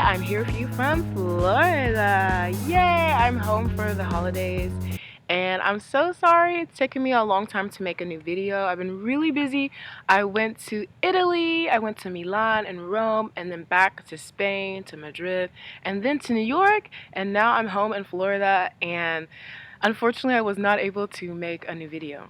I'm here for you from Florida. Yay! I'm home for the holidays and I'm so sorry it's taken me a long time to make a new video. I've been really busy. I went to Italy, I went to Milan and Rome, and then back to Spain, to Madrid, and then to New York, and now I'm home in Florida, and unfortunately I was not able to make a new video.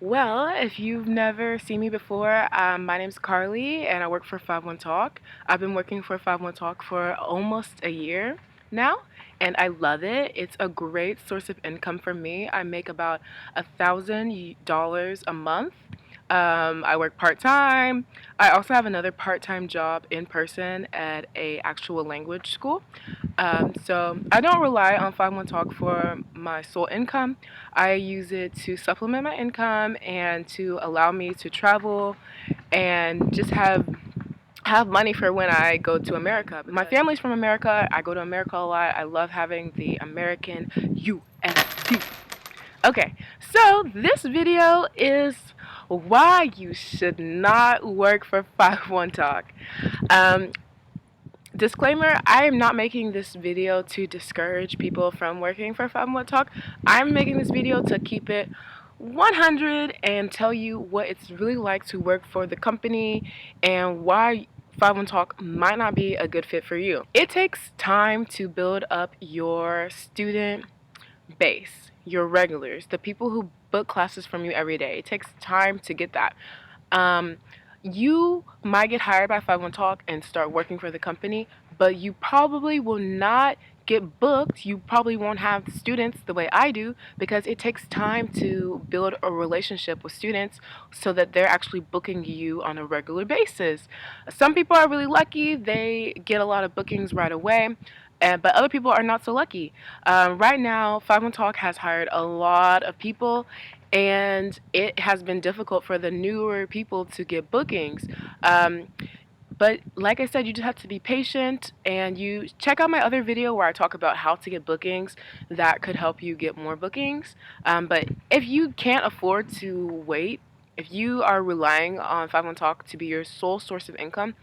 Well, if you've never seen me before, my name's Carly and I work for 51 Talk. I've been working for 51 Talk for almost a year now and I love it. It's a great source of income for me. I make about $1,000 a month. I work part-time. I also have another part-time job in person at a actual language school. So I don't rely on 51 Talk for my sole income. I use it to supplement my income and to allow me to travel and just have money for when I go to America. My family's from America. I go to America a lot. I love having the American USD. Okay, so this video is why you should not work for 51 Talk. Um, Disclaimer, I am not making this video to discourage people from working for 51 Talk. I'm making this video to keep it 100 and tell you what it's really like to work for the company and why 51 Talk might not be a good fit for you. It takes time to build up your student base, your regulars, the people who book classes from you every day. It takes time to get that. You might get hired by 51 Talk and start working for the company, but you probably will not get booked. You probably won't have students the way I do because it takes time to build a relationship with students so that they're actually booking you on a regular basis. Some people are really lucky. They get a lot of bookings right away. But other people are not so lucky. Right now, 51 Talk has hired a lot of people, and it has been difficult for the newer people to get bookings. But like I said, you just have to be patient, and you check out my other video where I talk about how to get bookings that could help you get more bookings. But if you can't afford to wait, if you are relying on 51 Talk to be your sole source of income,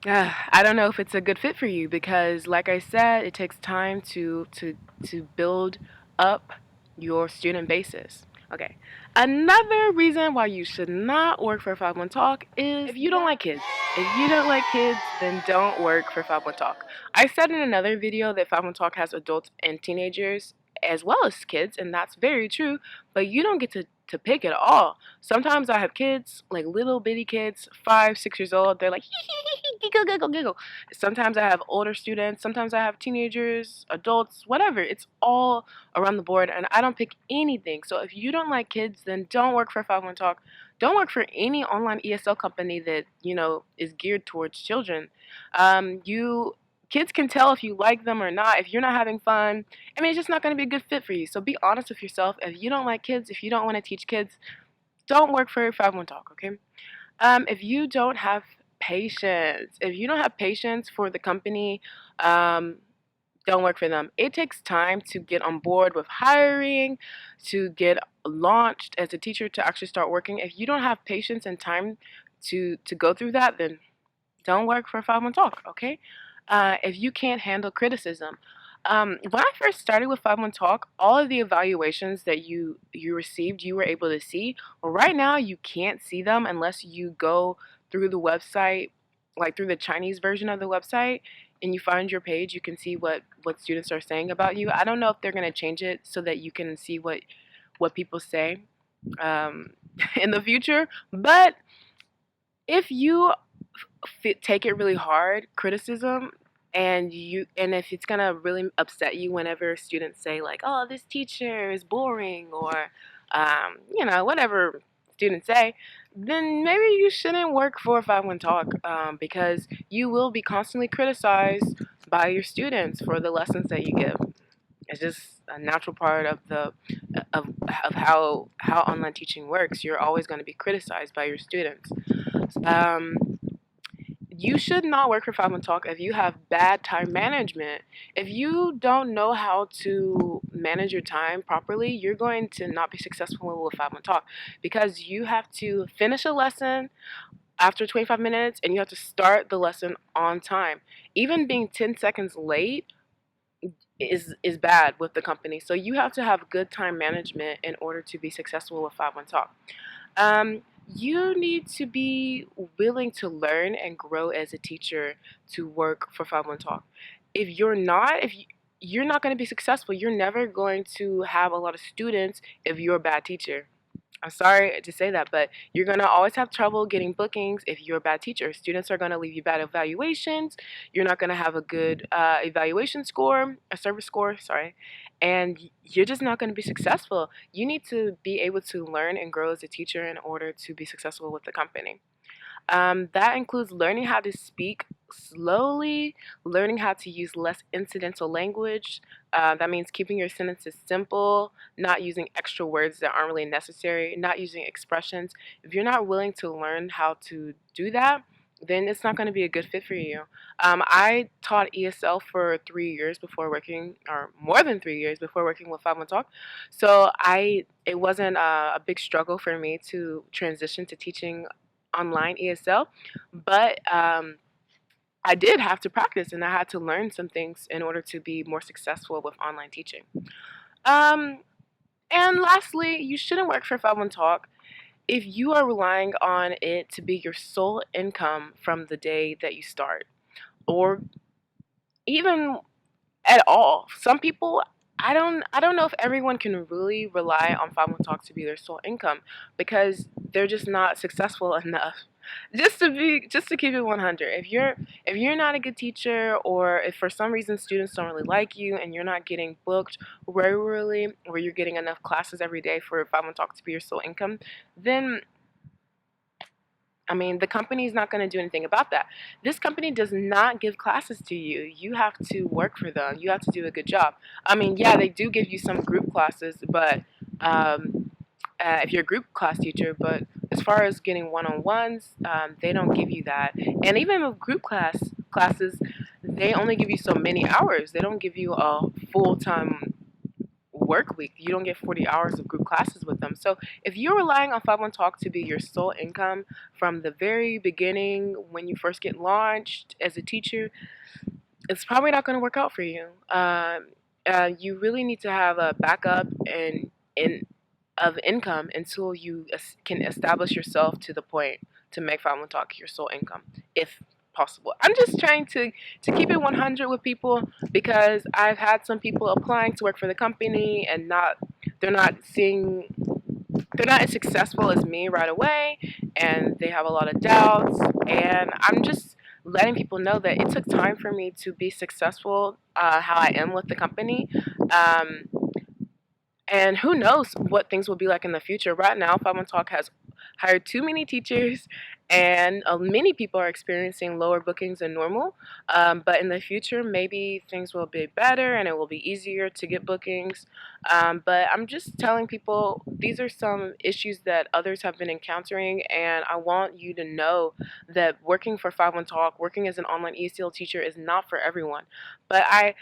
I don't know if it's a good fit for you because, like I said, it takes time to build up your student basis. Okay. Another reason why you should not work for 51 Talk is if you don't like kids. If you don't like kids, then don't work for 51 Talk. I said in another video that 51 Talk has adults and teenagers as well as kids, and that's very true, but you don't get to pick at all. Sometimes I have kids, like little bitty kids, 5, 6 years old. They're like, giggle, giggle, giggle. Sometimes I have older students. Sometimes I have teenagers, adults, whatever. It's all around the board, and I don't pick anything. So if you don't like kids, then don't work for 51 Talk. Don't work for any online ESL company that, is geared towards children. Kids can tell if you like them or not. If you're not having fun, it's just not going to be a good fit for you. So be honest with yourself. If you don't like kids, if you don't want to teach kids, don't work for 51 Talk, okay? If you don't have patience for the company, don't work for them. It takes time to get on board with hiring, to get launched as a teacher, to actually start working. If you don't have patience and time to go through that, then don't work for 51 Talk, okay? If you can't handle criticism. When I first started with 51 Talk, all of the evaluations that you received, you were able to see. Well, right now, you can't see them unless you go through the website, like through the Chinese version of the website, and you find your page. You can see what students are saying about you. I don't know if they're going to change it so that you can see what people say in the future, but if you take it really hard, criticism, and if it's gonna really upset you whenever students say like, oh, this teacher is boring, or whatever students say, then maybe you shouldn't work for 51 Talk, because you will be constantly criticized by your students for the lessons that you give. It's just a natural part of how online teaching works. You're always going to be criticized by your students. Um, you should not work for 51 Talk if you have bad time management. If you don't know how to manage your time properly, you're going to not be successful with 51 Talk because you have to finish a lesson after 25 minutes, and you have to start the lesson on time. Even being 10 seconds late is bad with the company. So you have to have good time management in order to be successful with 5-1 Talk. Um, you need to be willing to learn and grow as a teacher to work for 5-1 Talk. If you're not going to be successful, you're never going to have a lot of students if you're a bad teacher. I'm sorry to say that, but you're going to always have trouble getting bookings if you're a bad teacher. Students are going to leave you bad evaluations. You're not going to have a good evaluation score, a service score, sorry, and you're just not going to be successful. You need to be able to learn and grow as a teacher in order to be successful with the company. That includes learning how to speak slowly, learning how to use less incidental language. That means keeping your sentences simple, not using extra words that aren't really necessary, not using expressions. If you're not willing to learn how to do that, then it's not going to be a good fit for you. I taught ESL for 3 years before working, or more than 3 years before working with 5-1 Talk. So it wasn't a big struggle for me to transition to teaching online ESL, but I did have to practice and I had to learn some things in order to be more successful with online teaching. Um, and lastly, you shouldn't work for 5-1 Talk if you are relying on it to be your sole income from the day that you start, or even at all. Some people, I don't know if everyone can really rely on 5-1 Talk to be their sole income because they're just not successful enough. Just to keep it 100. If you're not a good teacher, or if for some reason students don't really like you and you're not getting booked regularly, or you're getting enough classes every day for 5-1 Talk to be your sole income, then I mean, the company is not going to do anything about that. This company does not give classes to you. You have to work for them. You have to do a good job. I mean, yeah, they do give you some group classes, but if you're a group class teacher, but as far as getting one-on-ones, they don't give you that. And even with group classes, they only give you so many hours. They don't give you a full-time work week. You don't get 40 hours of group classes with them. So if you're relying on 5-1 Talk to be your sole income from the very beginning when you first get launched as a teacher, it's probably not going to work out for you. You really need to have a backup of income until you can establish yourself to the point to make 5-1 Talk your sole income, if possible. I'm just trying to keep it 100 with people because I've had some people applying to work for the company and they're not seeing they're not as successful as me right away, and they have a lot of doubts, and I'm just letting people know that it took time for me to be successful how I am with the company. Um, and who knows what things will be like in the future. Right now, 5-1 Talk has hired too many teachers, and many people are experiencing lower bookings than normal. But in the future, maybe things will be better and it will be easier to get bookings. But I'm just telling people these are some issues that others have been encountering, and I want you to know that working for 5-1 Talk, working as an online ESL teacher is not for everyone. But I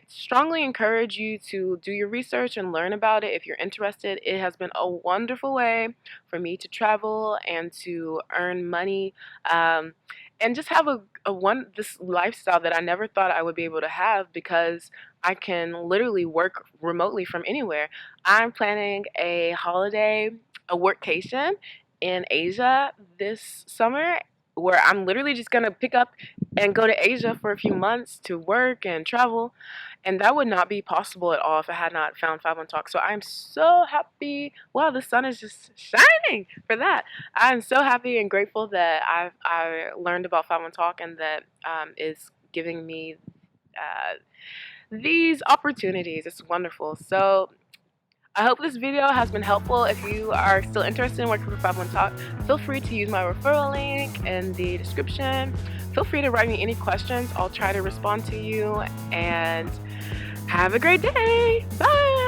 strongly encourage you to do your research and learn about it if you're interested. It has been a wonderful way for me to travel and to earn money, and just have this lifestyle that I never thought I would be able to have because I can literally work remotely from anywhere. I'm planning a workcation in Asia this summer, where I'm literally just gonna pick up and go to Asia for a few months to work and travel. And that would not be possible at all if I had not found 5-1 Talk. So I'm so happy. Wow, the sun is just shining for that. I'm so happy and grateful that I learned about 5-1 Talk, and that is giving me uh, these opportunities. It's wonderful. So I hope this video has been helpful. If you are still interested in working for 5-1 Talk, feel free to use my referral link in the description. Feel free to write me any questions. I'll try to respond to you, and have a great day. Bye.